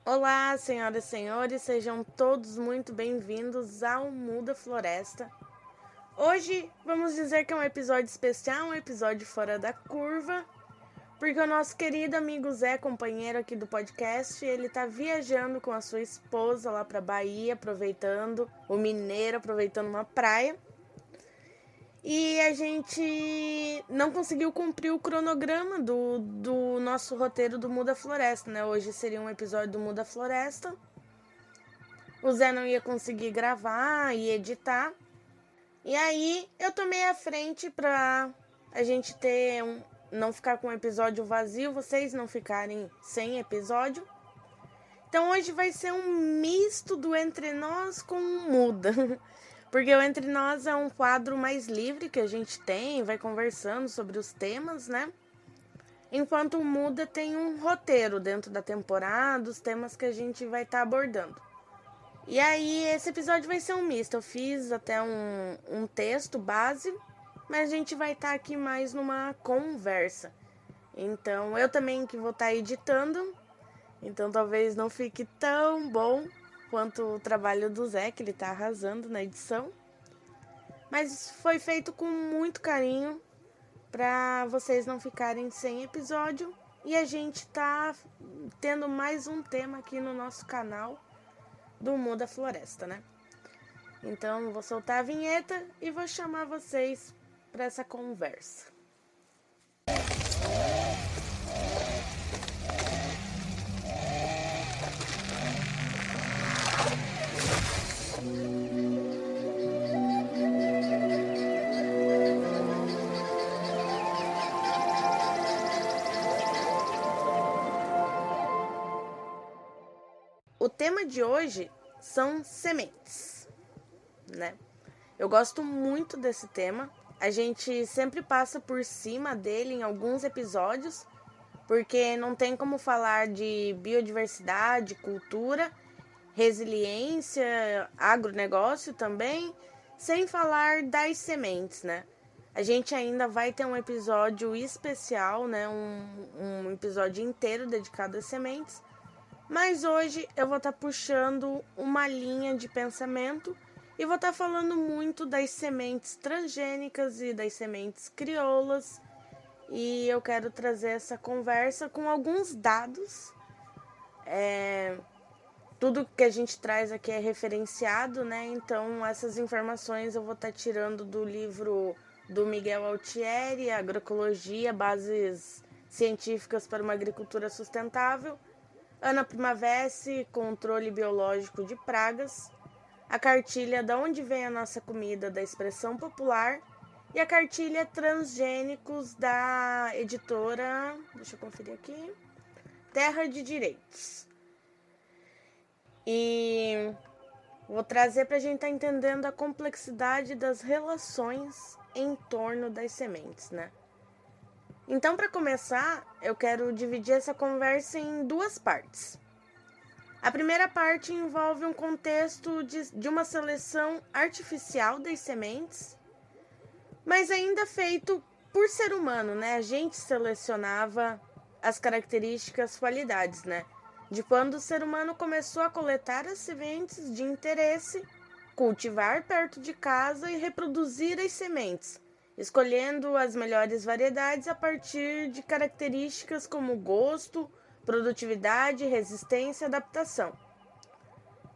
Olá, senhoras e senhores, sejam todos muito bem-vindos ao Muda Floresta. Hoje vamos dizer que é um episódio especial, um episódio fora da curva, porque o nosso querido amigo Zé, companheiro aqui do podcast, ele tá viajando com a sua esposa lá pra Bahia, aproveitando o mineiro, aproveitando uma praia. E a gente não conseguiu cumprir o cronograma do nosso roteiro do Muda Floresta, né? Hoje seria um episódio do Muda Floresta. O Zé não ia conseguir gravar e editar. E aí eu tomei a frente pra a gente não ficar com um episódio vazio, vocês não ficarem sem episódio. Então hoje vai ser um misto do Entre Nós com o Muda. Porque o Entre Nós é um quadro mais livre que a gente tem, vai conversando sobre os temas, né? Enquanto o Muda tem um roteiro dentro da temporada, os temas que a gente vai estar abordando. E aí, esse episódio vai ser um misto. Eu fiz até um texto base, mas a gente vai estar aqui mais numa conversa. Então, eu também que vou estar editando, então talvez não fique tão bom quanto o trabalho do Zé, que ele tá arrasando na edição. Mas foi feito com muito carinho para vocês não ficarem sem episódio. E a gente tá tendo mais um tema aqui no nosso canal do Muda Floresta, né? Então vou soltar a vinheta e vou chamar vocês para essa conversa. O tema de hoje são sementes, né? Eu gosto muito desse tema. A gente sempre passa por cima dele em alguns episódios, porque não tem como falar de biodiversidade, cultura, resiliência, agronegócio também, sem falar das sementes, né? A gente ainda vai ter um episódio especial, né? Um episódio inteiro dedicado às sementes. Mas hoje eu vou estar puxando uma linha de pensamento e vou estar falando muito das sementes transgênicas e das sementes crioulas. E eu quero trazer essa conversa com alguns dados. Tudo que a gente traz aqui é referenciado, né? Então essas informações eu vou estar tirando do livro do Miguel Altieri, Agroecologia, Bases Científicas para uma Agricultura Sustentável. Ana Primavera, Controle Biológico de Pragas, a cartilha Da Onde Vem a Nossa Comida, da Expressão Popular, e a cartilha Transgênicos, da editora, deixa eu conferir aqui, Terra de Direitos. E vou trazer para a gente estar entendendo a complexidade das relações em torno das sementes, né? Então, para começar, eu quero dividir essa conversa em duas partes. A primeira parte envolve um contexto de uma seleção artificial das sementes, mas ainda feito por ser humano, né? A gente selecionava as características, qualidades, né? De quando o ser humano começou a coletar as sementes de interesse, cultivar perto de casa e reproduzir as sementes, escolhendo as melhores variedades a partir de características como gosto, produtividade, resistência e adaptação.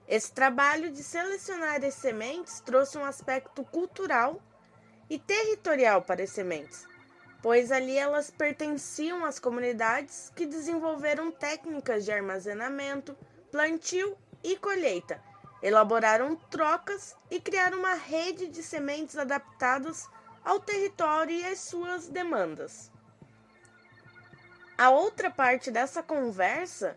Esse trabalho de selecionar as sementes trouxe um aspecto cultural e territorial para as sementes, pois ali elas pertenciam às comunidades que desenvolveram técnicas de armazenamento, plantio e colheita, elaboraram trocas e criaram uma rede de sementes adaptadas ao território e às suas demandas. A outra parte dessa conversa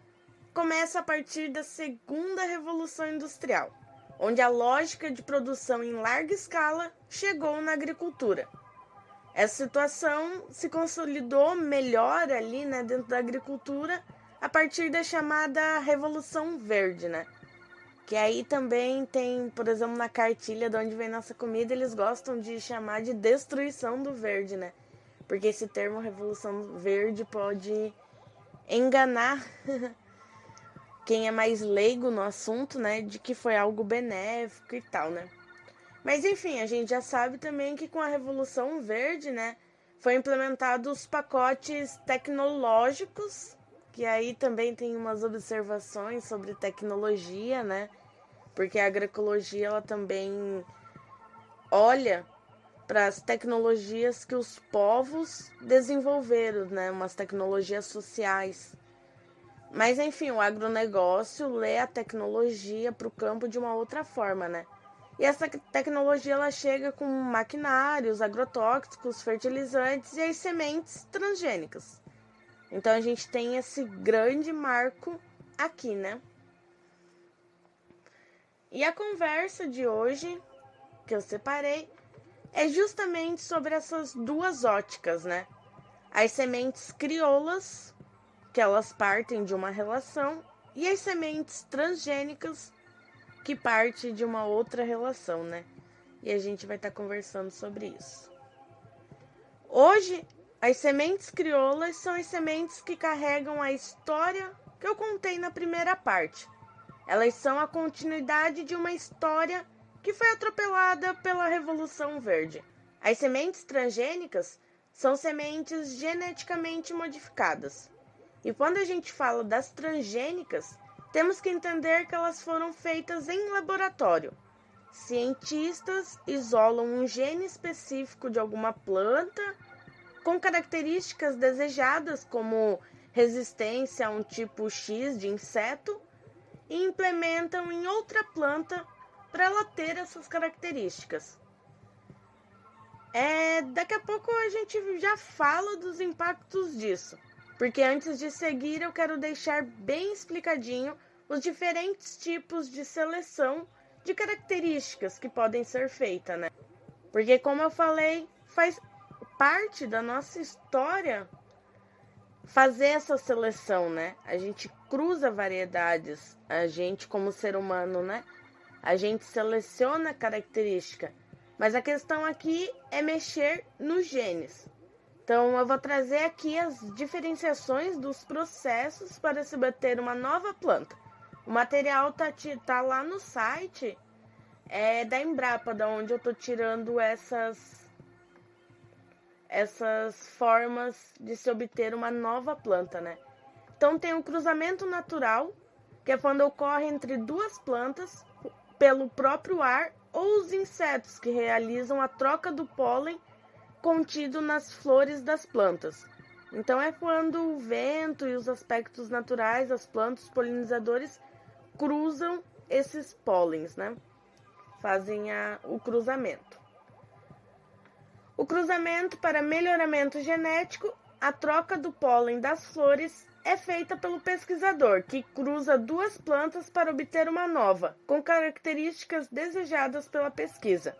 começa a partir da segunda Revolução Industrial, onde a lógica de produção em larga escala chegou na agricultura. Essa situação se consolidou melhor ali, né, dentro da agricultura a partir da chamada Revolução Verde, né? Que aí também tem, por exemplo, na cartilha De Onde Vem Nossa Comida, eles gostam de chamar de destruição do verde, né? Porque esse termo Revolução Verde pode enganar quem é mais leigo no assunto, né, de que foi algo benéfico e tal, né? Mas enfim, a gente já sabe também que com a Revolução Verde, né, foi implementado os pacotes tecnológicos, que aí também tem umas observações sobre tecnologia, né? Porque a agroecologia ela também olha para as tecnologias que os povos desenvolveram, né? Umas tecnologias sociais. Mas enfim, o agronegócio lê a tecnologia para o campo de uma outra forma, né? E essa tecnologia ela chega com maquinários, agrotóxicos, fertilizantes e as sementes transgênicas. Então a gente tem esse grande marco aqui, né? E a conversa de hoje que eu separei é justamente sobre essas duas óticas, né? As sementes crioulas, que elas partem de uma relação, e as sementes transgênicas, que partem de uma outra relação, né? E a gente vai estar conversando sobre isso. Hoje, as sementes crioulas são as sementes que carregam a história que eu contei na primeira parte. Elas são a continuidade de uma história que foi atropelada pela Revolução Verde. As sementes transgênicas são sementes geneticamente modificadas. E quando a gente fala das transgênicas, temos que entender que elas foram feitas em laboratório. Cientistas isolam um gene específico de alguma planta com características desejadas, como resistência a um tipo X de inseto, e implementam em outra planta para ela ter essas características. Daqui a pouco a gente já fala dos impactos disso, porque antes de seguir eu quero deixar bem explicadinho os diferentes tipos de seleção de características que podem ser feitas, né? Porque como eu falei, faz parte da nossa história fazer essa seleção, né? A gente cruza variedades, a gente como ser humano, né? A gente seleciona característica, mas a questão aqui é mexer nos genes. Então eu vou trazer aqui as diferenciações dos processos para se obter uma nova planta. O material tá lá no site da Embrapa, da onde eu tô tirando essas formas de se obter uma nova planta, né? Então tem o cruzamento natural, que é quando ocorre entre duas plantas pelo próprio ar ou os insetos que realizam a troca do pólen contido nas flores das plantas. Então é quando o vento e os aspectos naturais das plantas, os polinizadores, cruzam esses pólens, né? Fazem o cruzamento. O cruzamento para melhoramento genético, a troca do pólen das flores é feita pelo pesquisador, que cruza duas plantas para obter uma nova, com características desejadas pela pesquisa,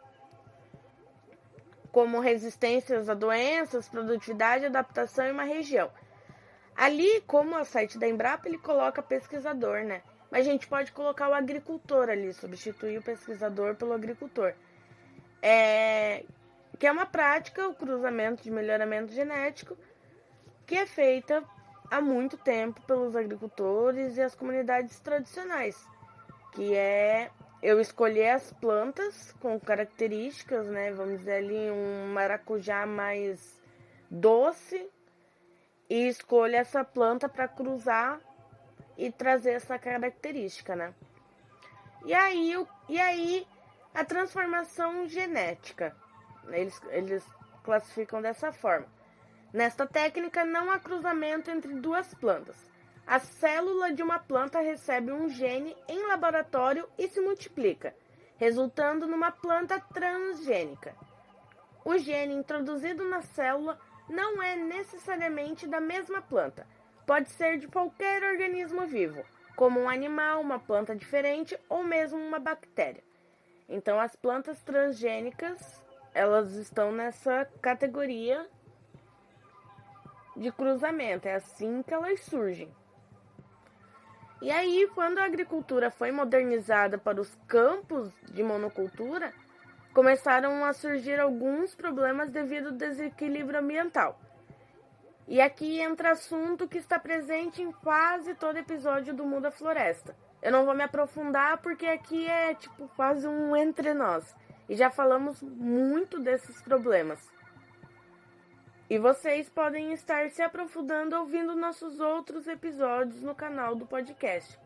como resistências a doenças, produtividade, adaptação em uma região. Ali, como é o site da Embrapa, ele coloca pesquisador, né? Mas a gente pode colocar o agricultor ali, substituir o pesquisador pelo agricultor. Que é uma prática, o cruzamento de melhoramento genético, que é feita há muito tempo pelos agricultores e as comunidades tradicionais, que é eu escolher as plantas com características, né? Vamos dizer ali um maracujá mais doce e escolho essa planta para cruzar e trazer essa característica, né? E aí a transformação genética, eles classificam dessa forma. Nesta técnica não há cruzamento entre duas plantas. A célula de uma planta recebe um gene em laboratório e se multiplica, resultando numa planta transgênica. O gene introduzido na célula não é necessariamente da mesma planta. Pode ser de qualquer organismo vivo, como um animal, uma planta diferente ou mesmo uma bactéria. Então, as plantas transgênicas, elas estão nessa categoria de cruzamento. É assim que elas surgem. E aí, quando a agricultura foi modernizada para os campos de monocultura, começaram a surgir alguns problemas devido ao desequilíbrio ambiental. E aqui entra assunto que está presente em quase todo episódio do Muda Floresta. Eu não vou me aprofundar porque aqui é quase um entre nós. E já falamos muito desses problemas. E vocês podem estar se aprofundando ouvindo nossos outros episódios no canal do podcast.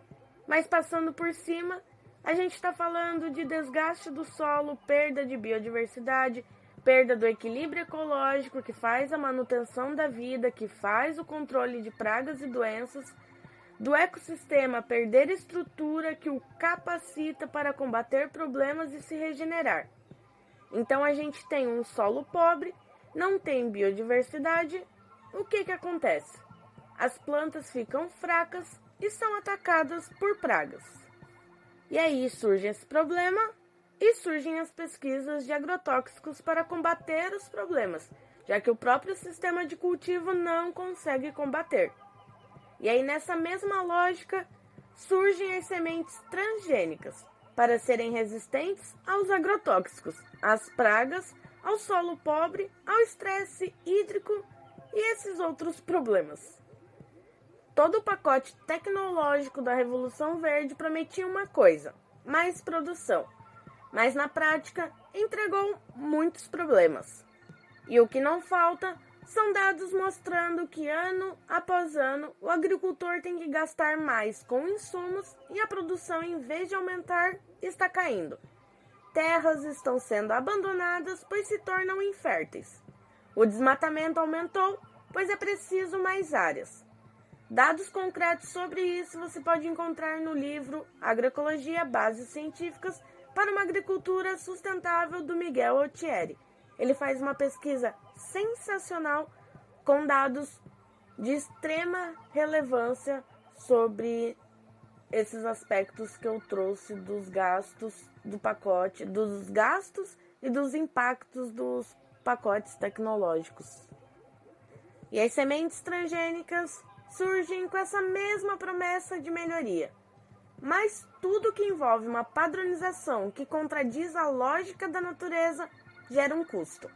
Mas passando por cima, a gente está falando de desgaste do solo, perda de biodiversidade, perda do equilíbrio ecológico que faz a manutenção da vida, que faz o controle de pragas e doenças, do ecossistema perder estrutura que o capacita para combater problemas e se regenerar. Então a gente tem um solo pobre, não tem biodiversidade. O que acontece? As plantas ficam fracas e são atacadas por pragas. E aí surge esse problema e surgem as pesquisas de agrotóxicos para combater os problemas, já que o próprio sistema de cultivo não consegue combater. E aí nessa mesma lógica surgem as sementes transgênicas para serem resistentes aos agrotóxicos, às pragas, ao solo pobre, ao estresse hídrico e esses outros problemas. Todo o pacote tecnológico da Revolução Verde prometia uma coisa: mais produção. Mas na prática entregou muitos problemas. E o que não falta são dados mostrando que ano após ano o agricultor tem que gastar mais com insumos e a produção, em vez de aumentar, está caindo. Terras estão sendo abandonadas pois se tornam inférteis. O desmatamento aumentou pois é preciso mais áreas. Dados concretos sobre isso você pode encontrar no livro Agroecologia: Bases Científicas para uma Agricultura Sustentável, do Miguel Altieri. Ele faz uma pesquisa sensacional com dados de extrema relevância sobre esses aspectos que eu trouxe dos gastos do pacote, dos gastos e dos impactos dos pacotes tecnológicos. E as sementes transgênicas surgem com essa mesma promessa de melhoria. Mas tudo que envolve uma padronização que contradiz a lógica da natureza gera um custo.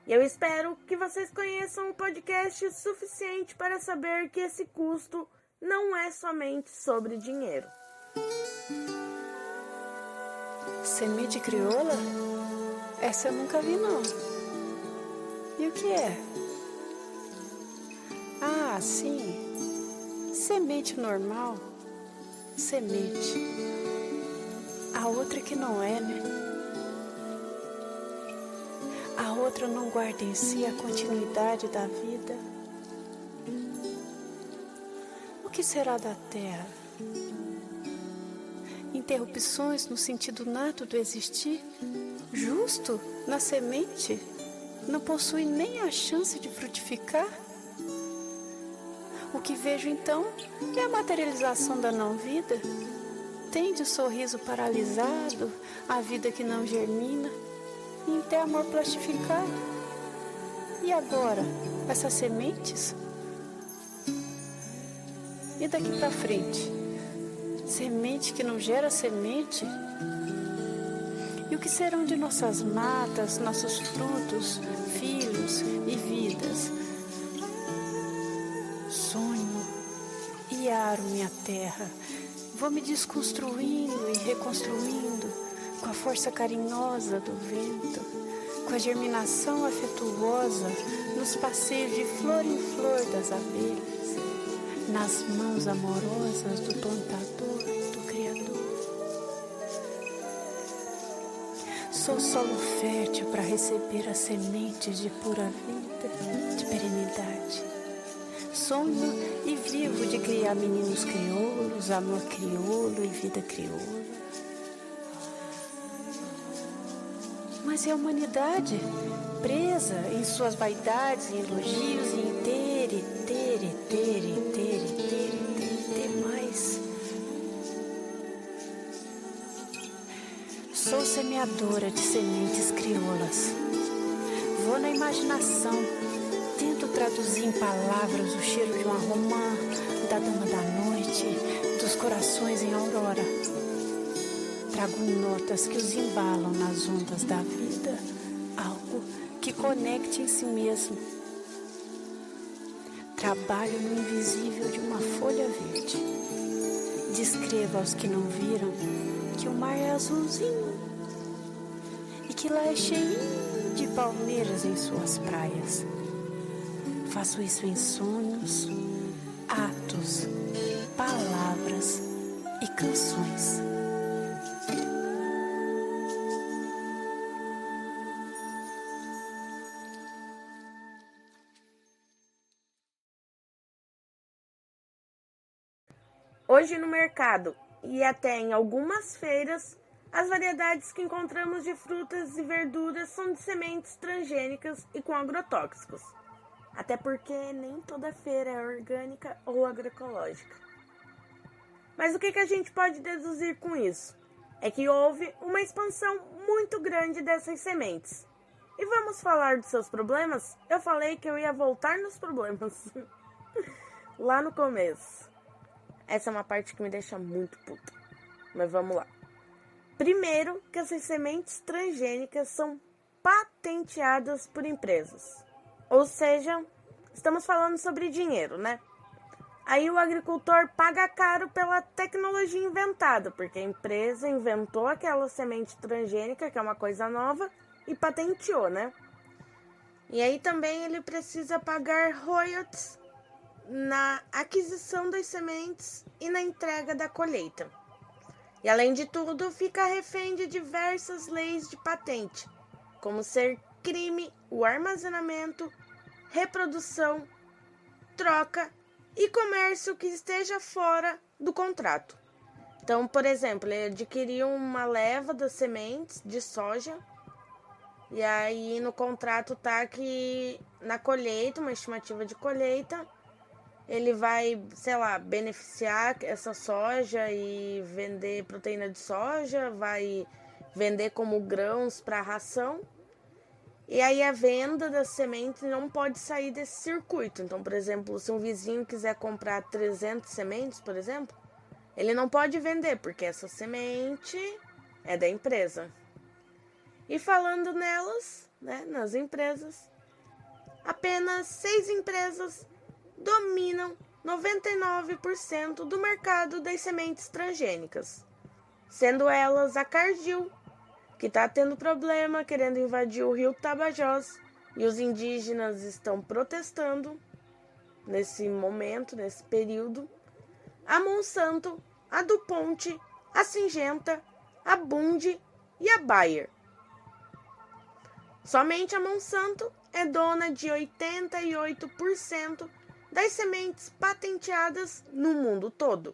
E eu espero que vocês conheçam o podcast suficiente para saber que esse custo não é somente sobre dinheiro. Semente crioula? Essa eu nunca vi, não. E o que é? Ah, sim. Semente normal. Semente. A outra que não é, né? A outra não guarda em si a continuidade da vida. O que será da terra? Interrupções no sentido nato do existir? Justo na semente? Não possui nem a chance de frutificar? O que vejo então é a materialização da não-vida. Tende o sorriso paralisado, a vida que não germina, e até amor plastificado. E agora, essas sementes? E daqui para frente? Semente que não gera semente? E o que serão de nossas matas, nossos frutos, filhos e vidas? Sonho e aro minha terra. Vou me desconstruindo e reconstruindo com a força carinhosa do vento, com a germinação afetuosa nos passeios de flor em flor das abelhas, nas mãos amorosas do plantador, do Criador. Sou solo fértil para receber as sementes de pura vida, de perenidade. Sonho e vivo de criar meninos crioulos, amor crioulo e vida crioula. Mas é a humanidade, presa em suas vaidades e elogios, em ter mais. Sou semeadora de sementes crioulas. Vou na imaginação, tento traduzir em palavras o cheiro de uma romã, da dama da noite, dos corações em aurora. Trago notas que os embalam nas ondas da vida, algo que conecte em si mesmo. trabalho no invisível de uma folha verde. Descreva aos que não viram que o mar é azulzinho e que lá é cheio de palmeiras em suas praias. Faço isso em sonhos, atos, palavras e canções. Hoje no mercado e até em algumas feiras, as variedades que encontramos de frutas e verduras são de sementes transgênicas e com agrotóxicos. Até porque nem toda feira é orgânica ou agroecológica. Mas o que a gente pode deduzir com isso? É que houve uma expansão muito grande dessas sementes. E vamos falar dos seus problemas? Eu falei que eu ia voltar nos problemas. Lá no começo. Essa é uma parte que me deixa muito puta. Mas vamos lá. Primeiro, que essas sementes transgênicas são patenteadas por empresas. Ou seja, estamos falando sobre dinheiro, né? Aí o agricultor paga caro pela tecnologia inventada, porque a empresa inventou aquela semente transgênica, que é uma coisa nova, e patenteou, né? E aí também ele precisa pagar royalties na aquisição das sementes e na entrega da colheita. E além de tudo, fica refém de diversas leis de patente, como ser crime o armazenamento, reprodução, troca e comércio que esteja fora do contrato. Então, por exemplo, ele adquiriu uma leva das sementes de soja e aí no contrato tá que na colheita, uma estimativa de colheita, ele vai, sei lá, beneficiar essa soja e vender proteína de soja, vai vender como grãos para ração. E aí a venda das sementes não pode sair desse circuito. Então, por exemplo, se um vizinho quiser comprar 300 sementes, por exemplo, ele não pode vender, porque essa semente é da empresa. E falando nelas, né, nas empresas, apenas 6 empresas dominam 99% do mercado das sementes transgênicas, sendo elas a Cargill, que está tendo problema, querendo invadir o rio Tapajós, e os indígenas estão protestando nesse momento, nesse período, a Monsanto, a DuPont, a Syngenta, a Bunge e a Bayer. Somente a Monsanto é dona de 88% das sementes patenteadas no mundo todo.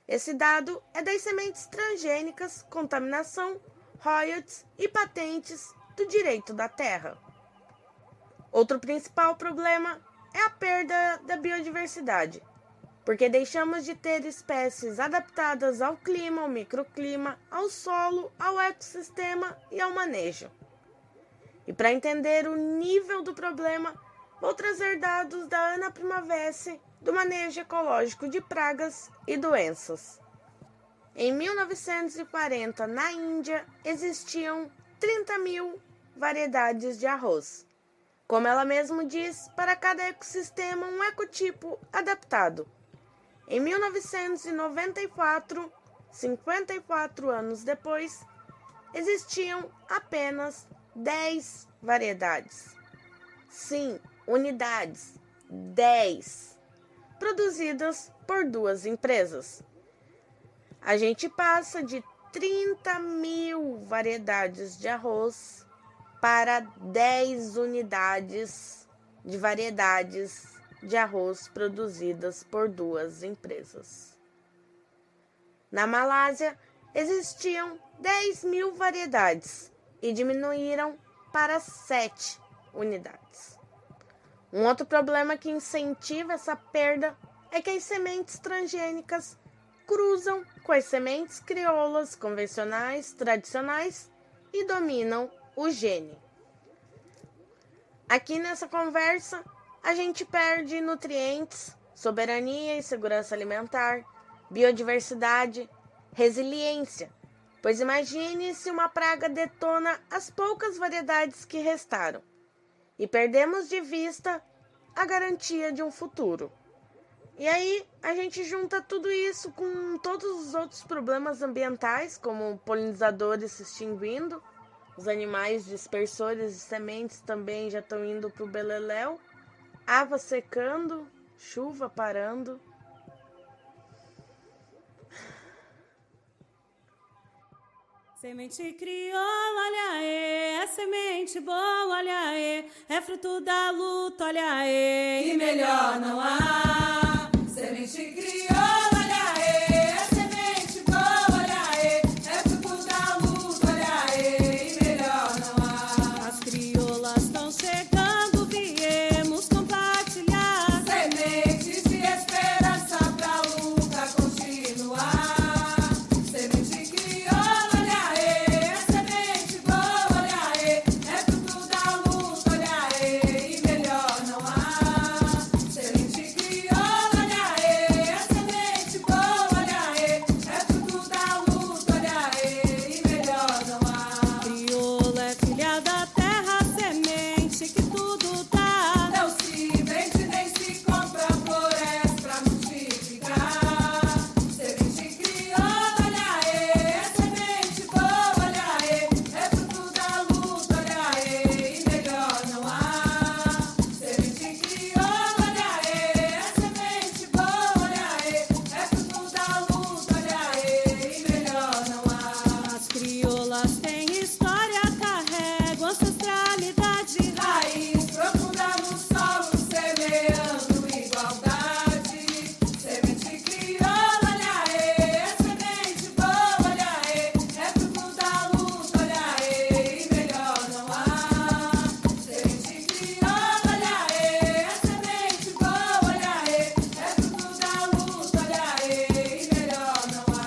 Esse dado é das sementes transgênicas, contaminação, royalties e patentes do direito da terra. Outro principal problema é a perda da biodiversidade, porque deixamos de ter espécies adaptadas ao clima, ao microclima, ao solo, ao ecossistema e ao manejo. E para entender o nível do problema, vou trazer dados da Ana Primavera do manejo ecológico de pragas e doenças. Em 1940, na Índia, existiam 30.000 variedades de arroz. Como ela mesma diz, para cada ecossistema um ecotipo adaptado. Em 1994, 54 anos depois, existiam apenas 10 variedades. Sim, unidades, 10, produzidas por 2 empresas. A gente passa de 30.000 variedades de arroz para 10 unidades de variedades de arroz produzidas por 2 empresas. Na Malásia, existiam 10.000 variedades e diminuíram para 7 unidades. Um outro problema que incentiva essa perda é que as sementes transgênicas cruzam com as sementes crioulas convencionais, tradicionais e dominam o gene. Aqui nessa conversa, a gente perde nutrientes, soberania e segurança alimentar, biodiversidade, resiliência, pois imagine se uma praga detona as poucas variedades que restaram. E perdemos de vista a garantia de um futuro. E aí a gente junta tudo isso com todos os outros problemas ambientais, como polinizadores se extinguindo, os animais dispersores de sementes também já estão indo para o beleléu, água secando, chuva parando. Semente crioula, olha aí, é semente boa, olha aí, é fruto da luta, olha aí, e melhor não há. Semente crioula, olha aí, é semente boa, olha aí, é fruto da luta, olha aí, e melhor não há. As crioulas estão chegando, viemos compartilhar sementes de esperança pra luta continuar. Semente crioula, olha aí, é semente boa, olha aí, é fruto da luta, olha aí, e melhor não há. Semente crioula, olha aí, é semente boa, olha aí, é fruto da luta, olha aí, e melhor não há. Crioula é filha da terra, semente que tudo dá. Não se vende nem se compra, floresce pra multiplicar. Semente crioula, olha aí, é semente boa, olha aí, é fruto da luta, olha aí, e melhor não há. Semente crioula, olha aí, é semente boa, olha aí, é fruto da luta, olha aí, e melhor não há. As crioulas têm história, carregam ancestralidade, raiz profunda no solo, semeando igualdade. Semente crioula, olha aí, é semente boa, olha aí, é fruto da luta, olha aí, e melhor não há. Semente crioula, olha aí, é semente boa, olha aí, é fruto da luta, olha aí, e melhor não há.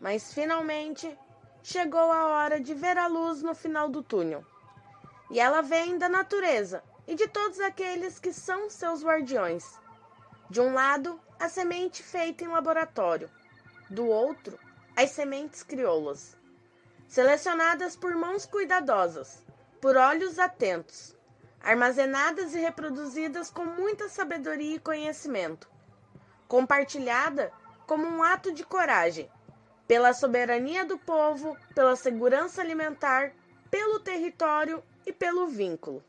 Mas finalmente chegou a hora de ver a luz no final do túnel. E ela vem da natureza e de todos aqueles que são seus guardiões. De um lado, a semente feita em laboratório. Do outro, as sementes crioulas. Selecionadas por mãos cuidadosas, por olhos atentos. Armazenadas e reproduzidas com muita sabedoria e conhecimento. Compartilhada como um ato de coragem. Pela soberania do povo, pela segurança alimentar, pelo território e pelo vínculo.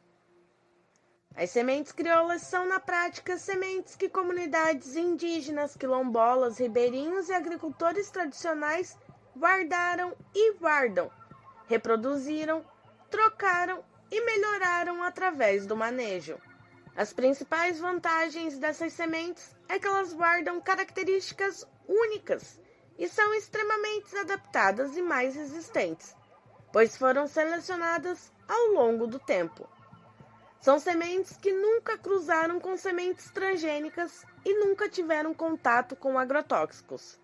As sementes crioulas são, na prática, sementes que comunidades indígenas, quilombolas, ribeirinhos e agricultores tradicionais guardaram e guardam, reproduziram, trocaram e melhoraram através do manejo. As principais vantagens dessas sementes é que elas guardam características únicas e são extremamente adaptadas e mais resistentes, pois foram selecionadas ao longo do tempo. São sementes que nunca cruzaram com sementes transgênicas e nunca tiveram contato com agrotóxicos.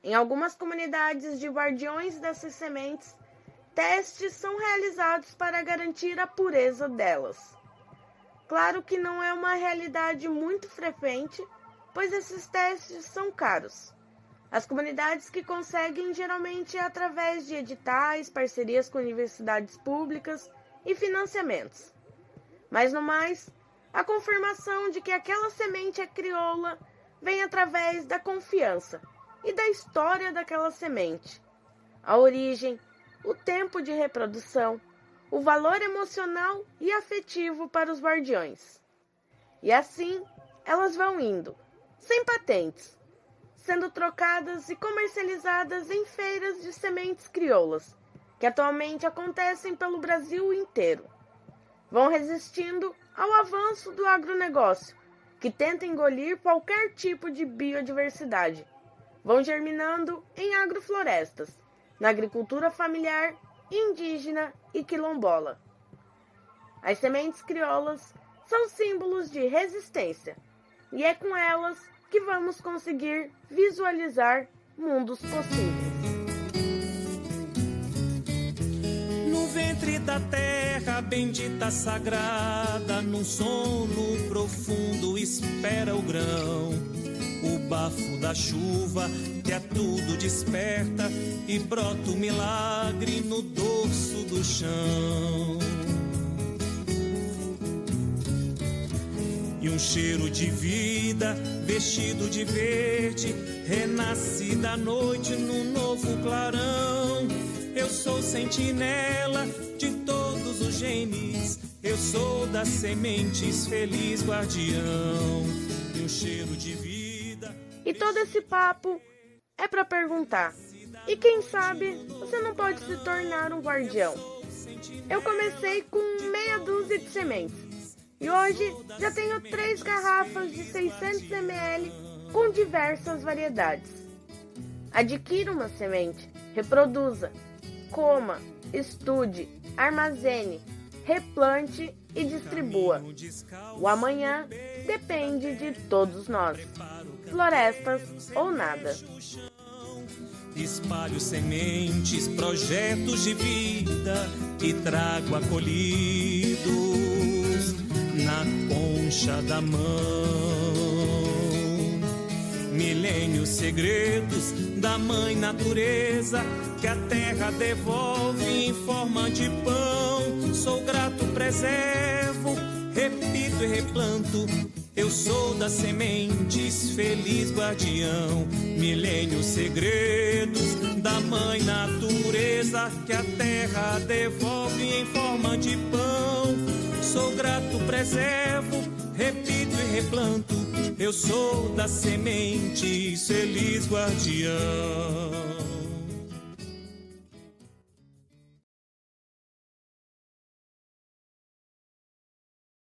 Em algumas comunidades de guardiões dessas sementes, testes são realizados para garantir a pureza delas. Claro que não é uma realidade muito frequente, pois esses testes são caros. As comunidades que conseguem geralmente é através de editais, parcerias com universidades públicas e financiamentos. Mas no mais, a confirmação de que aquela semente é crioula vem através da confiança e da história daquela semente. A origem, o tempo de reprodução, o valor emocional e afetivo para os guardiões. E assim, elas vão indo, sem patentes, sendo trocadas e comercializadas em feiras de sementes crioulas, que atualmente acontecem pelo Brasil inteiro. Vão resistindo ao avanço do agronegócio, que tenta engolir qualquer tipo de biodiversidade. Vão germinando em agroflorestas, na agricultura familiar, indígena e quilombola. As sementes crioulas são símbolos de resistência, e é com elas que vamos conseguir visualizar mundos possíveis. No ventre da terra bendita sagrada, num sono profundo espera o grão. o bafo da chuva que a tudo desperta e brota o milagre no dorso do chão. E um cheiro de vida, vestido de verde, renasce da noite num novo clarão. Eu sou sentinela de todos os genes, eu sou das sementes, feliz guardião. E um cheiro de vida. E todo esse papo é para perguntar: e quem sabe você não pode se tornar um guardião? Eu comecei com meia dúzia de sementes. E hoje já tenho 3 garrafas de 600 ml com diversas variedades. Adquira uma semente, reproduza, coma, estude, armazene, replante e distribua. O amanhã depende de todos nós. Florestas ou nada. Espalho sementes, projetos de vida e trago acolhidos na concha da mão. Milênios segredos da mãe natureza que a terra devolve em forma de pão. Sou grato, preservo, repito e replanto. Eu sou das sementes, feliz guardião. Milênios segredos da mãe natureza que a terra devolve em forma de pão. Sou grato, preservo, repito e replanto. Eu sou das sementes, feliz guardião.